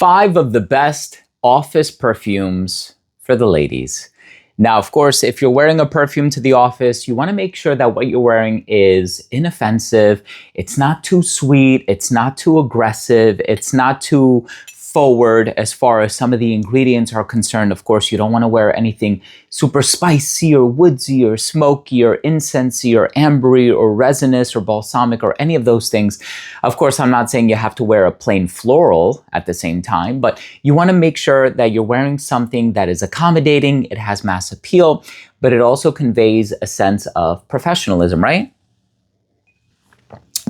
5 of the best office perfumes for the ladies. Now, of course, if you're wearing a perfume to the office, you want to make sure that what you're wearing is inoffensive. It's not too sweet. It's not too aggressive. It's not too forward as far as some of the ingredients are concerned. Of course, you don't want to wear anything super spicy or woodsy or smoky or incensey or ambery or resinous or balsamic or any of those things. Of course, I'm not saying you have to wear a plain floral at the same time, but you want to make sure that you're wearing something that is accommodating, it has mass appeal, but it also conveys a sense of professionalism, right?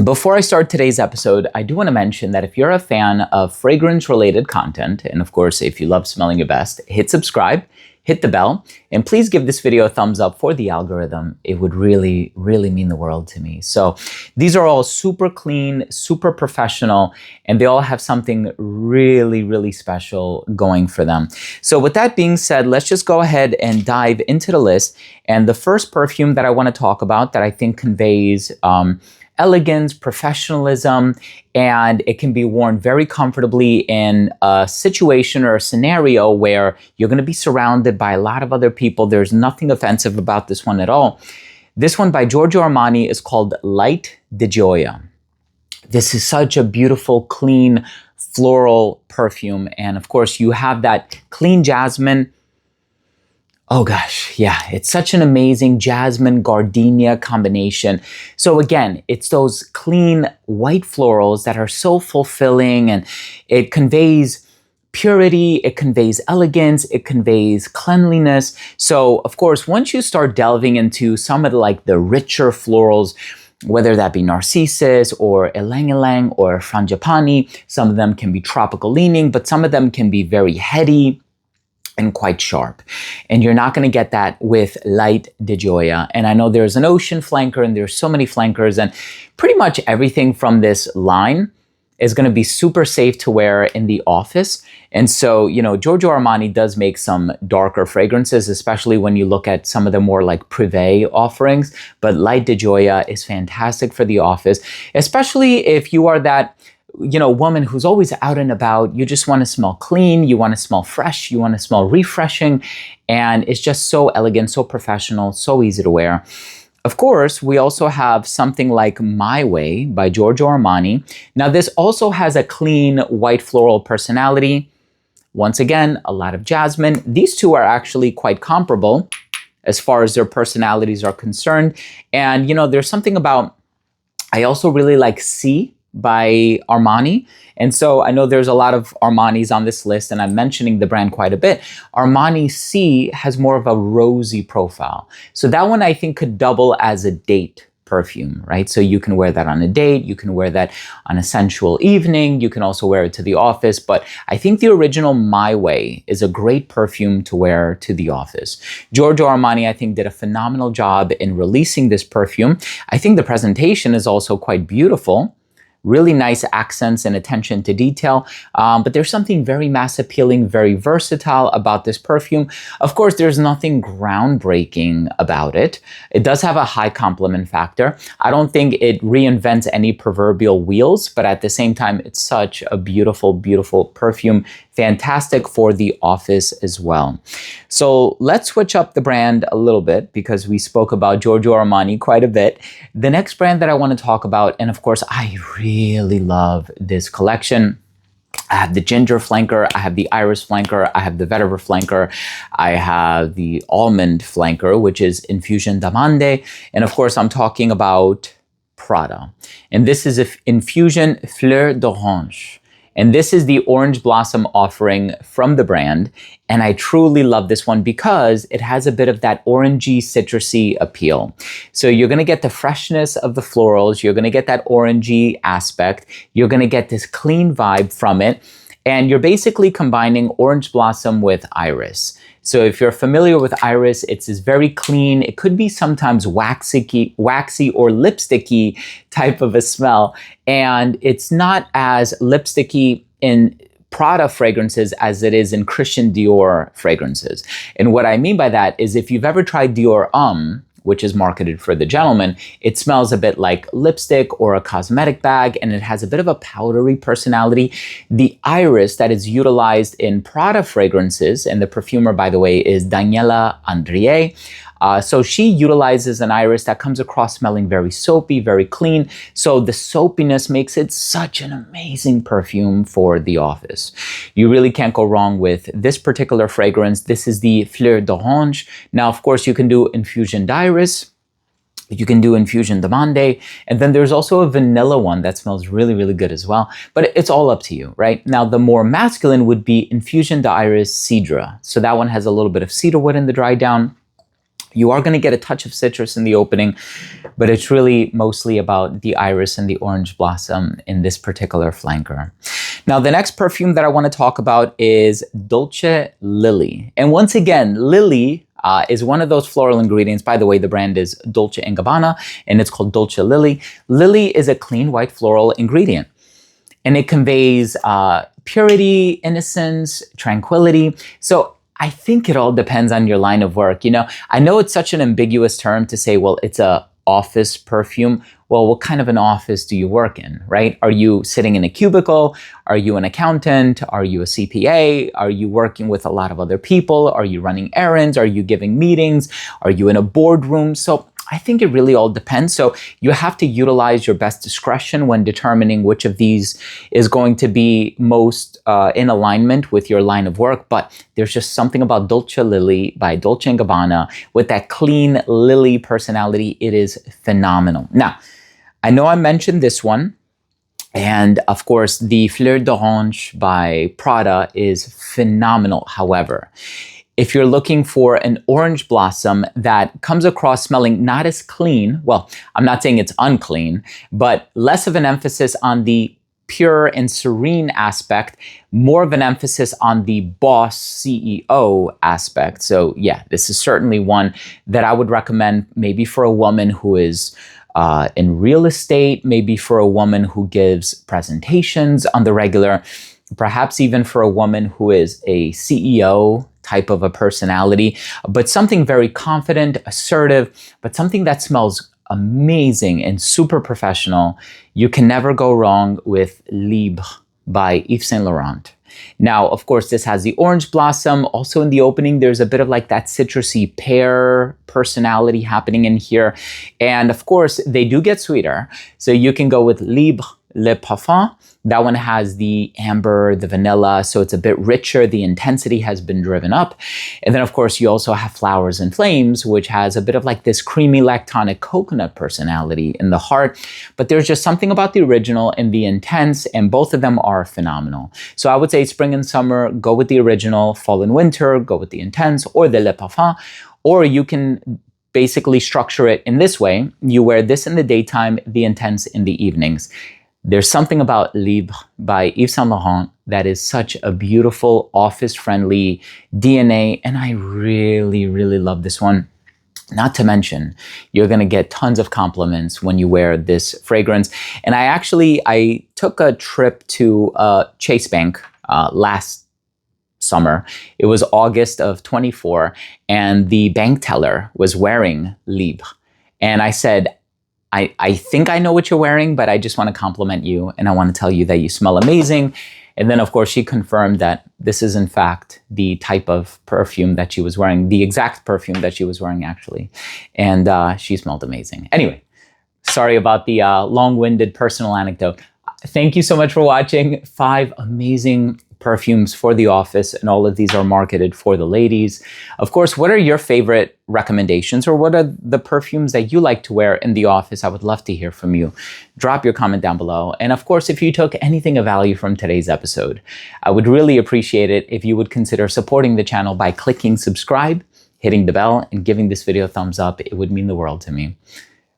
Before I start today's episode, I do want to mention that if you're a fan of fragrance-related content, and of course, if you love smelling your best, hit subscribe, hit the bell, and please give this video a thumbs up for the algorithm. It would really, really mean the world to me. So these are all super clean, super professional, and they all have something really, really special going for them. So with that being said, let's just go ahead and dive into the list. And the first perfume that I want to talk about that I think conveys elegance, professionalism, and it can be worn very comfortably in a situation or a scenario where you're going to be surrounded by a lot of other people. There's nothing offensive about this one at all. This one by Giorgio Armani is called Light de Joya. This is such a beautiful, clean, floral perfume. And of course, you have that clean jasmine. Oh gosh, yeah, it's such an amazing jasmine gardenia combination. So again, it's those clean white florals that are so fulfilling, and it conveys purity, it conveys elegance, it conveys cleanliness. So of course, once you start delving into some of the richer florals, whether that be Narcissus or Ylang Ylang or Frangipani, some of them can be tropical leaning, but some of them can be very heady and quite sharp. And you're not going to get that with Light de Joya. And I know there's an ocean flanker and there's so many flankers, and pretty much everything from this line is going to be super safe to wear in the office. And so, Giorgio Armani does make some darker fragrances, especially when you look at some of the more like privé offerings. But Light de Joya is fantastic for the office, especially if you are that woman who's always out and about. You just want to smell clean, you want to smell fresh, you want to smell refreshing, and it's just so elegant, so professional, so easy to wear. Of course, we also have something like My Way by Giorgio Armani. Now, this also has a clean white floral personality. Once again, a lot of jasmine. These two are actually quite comparable as far as their personalities are concerned. And, there's something about, I also really like C by Armani. And so I know there's a lot of Armanis on this list, and I'm mentioning the brand quite a bit. Armani C has more of a rosy profile. So that one I think could double as a date perfume, right? So you can wear that on a date, you can wear that on a sensual evening, you can also wear it to the office. But I think the original My Way is a great perfume to wear to the office. Giorgio Armani, I think, did a phenomenal job in releasing this perfume. I think the presentation is also quite beautiful. Really nice accents and attention to detail, but there's something very mass appealing, very versatile about this perfume. Of course, there's nothing groundbreaking about it. It does have a high compliment factor. I don't think it reinvents any proverbial wheels, but at the same time, it's such a beautiful, beautiful perfume. Fantastic for the office as well. So let's switch up the brand a little bit because we spoke about Giorgio Armani quite a bit. The next brand that I want to talk about, and of course, I really love this collection. I have the ginger flanker, I have the iris flanker, I have the vetiver flanker, I have the almond flanker, which is Infusion d'Amande. And of course, I'm talking about Prada. And this is Infusion Fleur d'Orange. And this is the orange blossom offering from the brand. And I truly love this one because it has a bit of that orangey, citrusy appeal. So you're going to get the freshness of the florals. You're going to get that orangey aspect. You're going to get this clean vibe from it. And you're basically combining orange blossom with iris. So if you're familiar with iris, it's this very clean, it could be sometimes waxy or lipsticky type of a smell. And it's not as lipsticky in Prada fragrances as it is in Christian Dior fragrances. And what I mean by that is if you've ever tried Dior which is marketed for the gentleman, it smells a bit like lipstick or a cosmetic bag, and it has a bit of a powdery personality. The iris that is utilized in Prada fragrances, and the perfumer, by the way, is Daniela Andrié. So she utilizes an iris that comes across smelling very soapy, very clean. So the soapiness makes it such an amazing perfume for the office. You really can't go wrong with this particular fragrance. This is the Fleur d'Orange. Now, of course, you can do Infusion d'Iris. You can do Infusion de Monde, and then there's also a vanilla one that smells really, really good as well. But it's all up to you, right? Now, the more masculine would be Infusion d'Iris Cidre. So that one has a little bit of cedar wood in the dry down. You are going to get a touch of citrus in the opening, but it's really mostly about the iris and the orange blossom in this particular flanker. Now, the next perfume that I want to talk about is Dolce Lily. And once again, Lily is one of those floral ingredients. By the way, the brand is Dolce & Gabbana, and it's called Dolce Lily. Lily is a clean white floral ingredient, and it conveys purity, innocence, tranquility. So I think it all depends on your line of work. You know, I know it's such an ambiguous term to say, well, it's a office perfume. Well, what kind of an office do you work in, right? Are you sitting in a cubicle? Are you an accountant? Are you a CPA? Are you working with a lot of other people? Are you running errands? Are you giving meetings? Are you in a boardroom? So I think it really all depends. So you have to utilize your best discretion when determining which of these is going to be most in alignment with your line of work. But there's just something about Dolce Lily by Dolce & Gabbana with that clean lily personality. It is phenomenal. Now, I know I mentioned this one. And of course, the Fleur d'Orange by Prada is phenomenal. However, if you're looking for an orange blossom that comes across smelling not as clean, well, I'm not saying it's unclean, but less of an emphasis on the pure and serene aspect, more of an emphasis on the boss CEO aspect. So yeah, this is certainly one that I would recommend maybe for a woman who is in real estate, maybe for a woman who gives presentations on the regular, perhaps even for a woman who is a CEO type of a personality, but something very confident, assertive, but something that smells amazing and super professional. You can never go wrong with Libre by Yves Saint Laurent. Now, of course, this has the orange blossom. Also in the opening, there's a bit of like that citrusy pear personality happening in here. And of course, they do get sweeter. So you can go with Libre Le Parfum. That one has the amber, the vanilla, so it's a bit richer. The intensity has been driven up. And then, of course, you also have Flowers and Flames, which has a bit of like this creamy lactonic coconut personality in the heart. But there's just something about the original and the intense, and both of them are phenomenal. So I would say spring and summer, go with the original. Fall and winter, go with the intense or the Le Parfum. Or you can basically structure it in this way. You wear this in the daytime, the intense in the evenings. There's something about Libre by Yves Saint Laurent that is such a beautiful, office-friendly DNA, and I really, really love this one. Not to mention, you're gonna get tons of compliments when you wear this fragrance. And I took a trip to Chase Bank last summer. It was August of 24, and the bank teller was wearing Libre. And I said, I think I know what you're wearing, but I just want to compliment you, and I want to tell you that you smell amazing. And then, of course, she confirmed that this is, in fact, the type of perfume that she was wearing, the exact perfume that she was wearing, actually. And she smelled amazing. Anyway, sorry about the long-winded personal anecdote. Thank you so much for watching. 5 amazing perfumes for the office, and all of these are marketed for the ladies. Of course, what are your favorite recommendations, or what are the perfumes that you like to wear in the office? I would love to hear from you. Drop your comment down below. And of course, if you took anything of value from today's episode, I would really appreciate it if you would consider supporting the channel by clicking subscribe, hitting the bell, and giving this video a thumbs up. It would mean the world to me.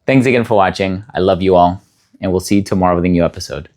Thanks again for watching. I love you all, and we'll see you tomorrow with a new episode.